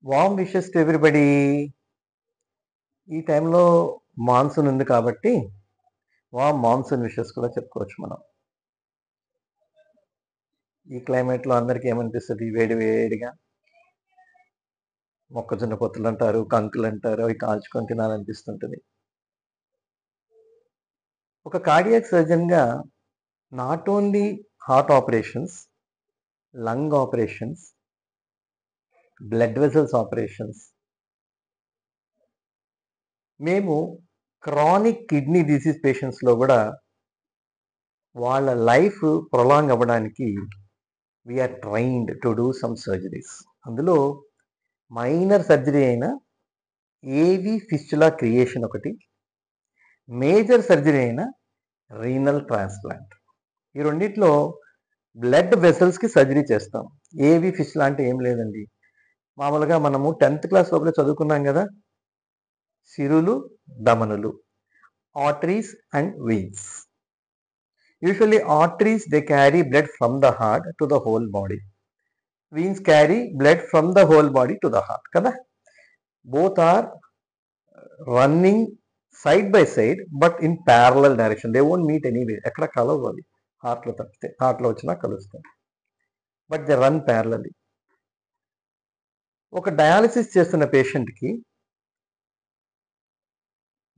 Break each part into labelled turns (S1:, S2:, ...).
S1: Warm wishes to everybody. ఈ టైంలో monsoon ఉంది కాబట్టి వార్మ్ మాన్సూన్ విషెస్ కూడా చెప్పుకోవచ్చు మనం. ఈ క్లైమేట్లో అందరికీ ఏమనిపిస్తుంది? వేడి వేడిగా మొక్కజొన్న పొత్తులు అంటారు, కంకులు అంటారు, అవి కాల్చుకొని తినాలనిపిస్తుంటుంది. ఒక కార్డియాక్ సర్జన్గా not only heart operations, lung operations, blood vessels operations, మేము క్రానిక్ కిడ్నీ డిసీజ్ పేషెంట్స్లో కూడా వాళ్ళ లైఫ్ ప్రొలాంగ్ అవ్వడానికి we're trained to do some surgeries. అందులో మైనర్ సర్జరీ అయిన ఏవి ఫిస్టులా క్రియేషన్ ఒకటి, మేజర్ సర్జరీ అయిన రీనల్ ట్రాన్స్ప్లాంట్. ఈ రెండిట్లో బ్లడ్ వెసల్స్కి సర్జరీ చేస్తాం. ఏవి ఫిస్టులా అంటే ఏం లేదండి, మామూలుగా మనము 10th క్లాస్ లోపల చదువుకున్నాం కదా, సిరులు, ధమనులు, arteries and veins. Usually arteries, they carry blood from the heart to the whole body. Veins carry blood from the whole body to the heart. Kada? Both are running side by side but in parallel direction. They won't meet anyway. Ekkada kalavali. Heart lo tapte. Heart lo vachina kalustayi. But they run parallelly. ఒక dialysis చేస్తున్న పేషెంట్కి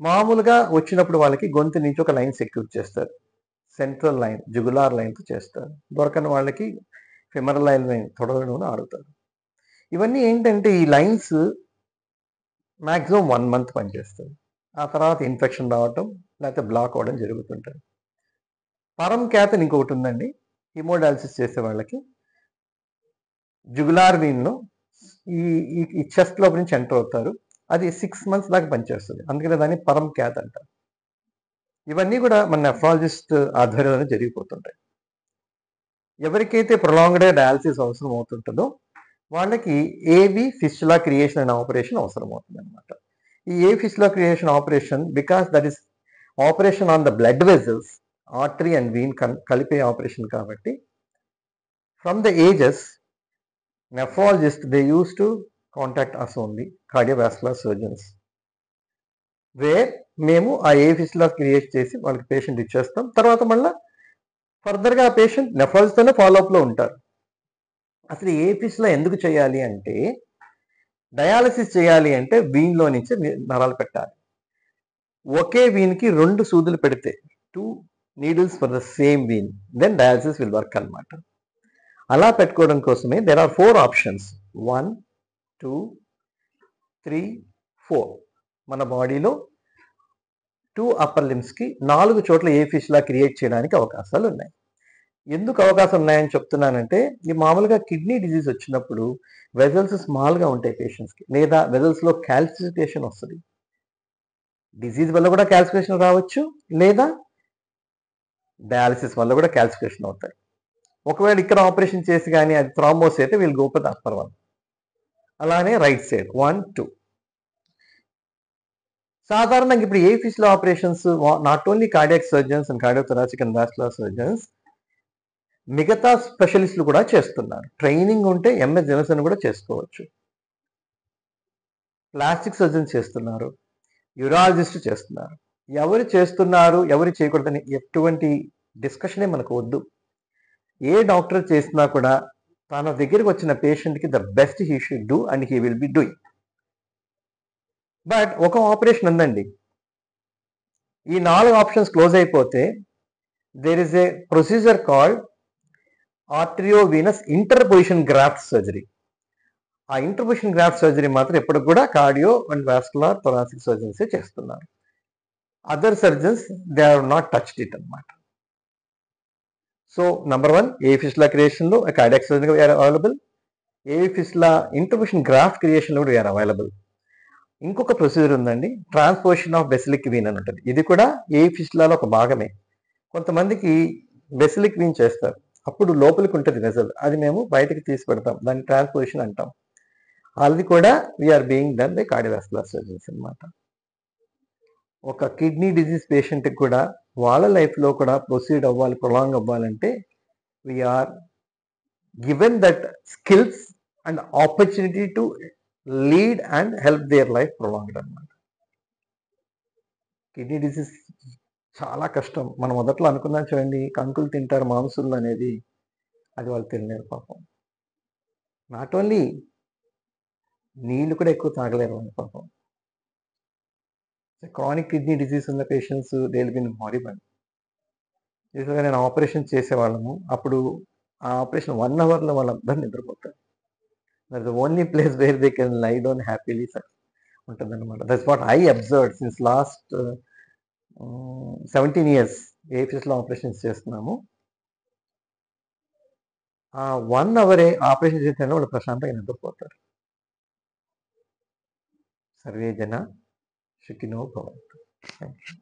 S1: మామూలుగా వచ్చినప్పుడు వాళ్ళకి గొంతు నుంచి ఒక line secure చేస్తారు. సెంట్రల్ లైన్, జుగులార్ లైన్తో చేస్తారు. దొరకని వాళ్ళకి ఫెమరల్ లైన్ తొడగలను ఆడుతారు. ఇవన్నీ ఏంటంటే ఈ లైన్స్ మ్యాక్సిమం 1 month పనిచేస్తుంది. ఆ తర్వాత ఇన్ఫెక్షన్ రావటం లేకపోతే బ్లాక్ అవ్వడం జరుగుతుంటుంది. పరం క్యాత్ ఇంకొకటి ఉందండి. హిమోడయాలసిస్ చేసే వాళ్ళకి జుగులార్ వీన్లో ఈ చెస్ట్ లోపల నుంచి ఎంటర్ అవుతారు. అది 6 months దాకా పనిచేస్తుంది. అందుకనే దాన్ని పరం క్యాత్ అంటారు. ఇవన్నీ కూడా మన నెఫ్రాలజిస్ట్ ఆధ్వర్యంలో జరిగిపోతుంటాయి. ఎవరికైతే ప్రొలాంగ్డ్ డయాలసిస్ అవసరం అవుతుంటుందో వాళ్ళకి ఏవి ఫిస్టులా క్రియేషన్ అనే ఆపరేషన్ అవసరం అవుతుంది అనమాట. ఈ A fistula creation operation, because that is operation on the blood vessels, artery and vein కలిపే ఆపరేషన్ కాబట్టి from the ages nephrologist they used to contact us only cardiovascular surgeons, where మేము ఆ ఏ fistula create చేసి వాళ్ళకి patient ఇచ్చేస్తాం. తర్వాత మళ్ళీ ఫర్దర్గా ఆ పేషెంట్ నెఫ్రాలజిస్ట్తోనే ఫాలోఅప్లో ఉంటారు. అసలు ఏ ఫిస్టులా ఎందుకు చేయాలి అంటే, డయాలసిస్ చేయాలి అంటే వీన్లో నుంచి నరాలు పెట్టాలి. ఒకే వీన్కి 2 సూదులు పెడితే 2 needles for the same vein, then dialysis will work అనమాట. అలా పెట్టుకోవడం కోసమే దెర్ ఆర్ 4 ఆప్షన్స్. 1, 2, 3, 4. మన బాడీలో 2 అప్పర్ లిమ్స్కి 4 చోట్ల ఏ ఫిస్టులా క్రియేట్ చేయడానికి అవకాశాలు ఉన్నాయి. ఎందుకు అవకాశం ఉన్నాయని చెప్తున్నానంటే, ఈ మామూలుగా కిడ్నీ డిజీజ్ వచ్చినప్పుడు వెజల్స్ స్మాల్గా ఉంటాయి పేషెంట్స్కి, లేదా వెజల్స్లో క్యాల్సిఫికేషన్ వస్తుంది. డిజీజ్ వల్ల కూడా క్యాల్సిఫికేషన్ రావచ్చు, లేదా డయాలసిస్ వల్ల కూడా క్యాల్సిఫికేషన్ అవుతాయి. ఒకవేళ ఇక్కడ ఆపరేషన్ చేసి కానీ అది థ్రాంబోస్ అయితే వీళ్ళు go for the upper one. అలానే రైట్ సైడ్ 1, 2. సాధారణంగా ఇప్పుడు A fistula operations not only cardiac surgeons and cardiothoracic and vascular surgeons, మిగతా స్పెషలిస్టులు కూడా చేస్తున్నారు. ట్రైనింగ్ ఉంటే ఎంఎస్ జనసన్ కూడా చేసుకోవచ్చు. ప్లాస్టిక్ సర్జన్ చేస్తున్నారు, యూరాలజిస్ట్ చేస్తున్నారు. ఎవరు చేస్తున్నారు ఎవరు చేయకూడదని ఎటువంటి డిస్కషనే మనకు వద్దు. ఏ డాక్టర్ చేసినా కూడా తన దగ్గరికి వచ్చిన పేషెంట్కి the best he should do and he will be doing. But ఒక ఆపరేషన్ ఉందండి, ఈ 4 ఆప్షన్స్ క్లోజ్ అయిపోతే there is a procedure called arteriovenous interposition graft surgery. ఆ ఇంటర్పోజిషన్ గ్రాఫ్ట్ సర్జరీ మాత్రం ఎప్పటికి కూడా కార్డియో అండ్ వాస్కులర్ థొరాసిక్ సర్జన్సే చేస్తున్నారు. Other surgeons they are not touched it అనమాట. సో నంబర్ 1, ఏ ఫిస్టులా క్రియేషన్లో cardiac surgeon we're available. A fistula interposition graft క్రియేషన్లో కూడా వీఆర్ అవైలబుల్. ఇంకొక ప్రొసీజర్ ఉందండి, ట్రాన్స్పోజిషన్ ఆఫ్ బెసిలిక్ వీన్ అని ఉంటుంది. ఇది కూడా ఏ ఫిస్టులాలో ఒక భాగమే. కొంతమందికి బెసిలిక్ వీన్ చేస్తారు, అప్పుడు లోపలికి ఉంటుంది వెజల్, అది మేము బయటకు తీసి పెడతాం, దాన్ని ట్రాన్స్పోజిషన్ అంటాం. అది కూడా we are being done by cardiovascular surgeons అనమాట. ఒక కిడ్నీ డిజీజ్ పేషెంట్కి కూడా వాళ్ళ లైఫ్లో కూడా ప్రొసీడ్ అవ్వాలి, ప్రొలాంగ్ అవ్వాలంటే we are given that skills and opportunity to lead and help their life prolonged అనమాట. కిడ్నీ డిసీజ్ చాలా కష్టం. మనం మొదట్లో అనుకున్నాం చూడండి, కంకులు తింటారు మాంసులు అనేది, అది వాళ్ళు తినలేరు పాపం. నాట్ ఓన్లీ నీళ్ళు కూడా ఎక్కువ తాగలేరు వాళ్ళు పాపం. క్రానిక్ కిడ్నీ డిసీజ్ ఉన్న patients they will be horrible. యూజువల్‌గా నేను ఆపరేషన్ చేసేవాళ్ళము. అప్పుడు ఆ ఆపరేషన్ 1 అవర్‌లో వాళ్ళందరూ నిద్రపోతారు. That's the only place where they can lie down happily ఉంటుందన్నమాట. That's what I observed since last 17 years ఏపీఎస్‌లో ఆపరేషన్స్ చేస్తున్నాము. ఆ 1 అవరే ఆపరేషన్ చేసిన వాళ్ళు ప్రశాంతంగా నిద్రపోతారు. సర్వే జన సుఖినో భవంతు. Thank you.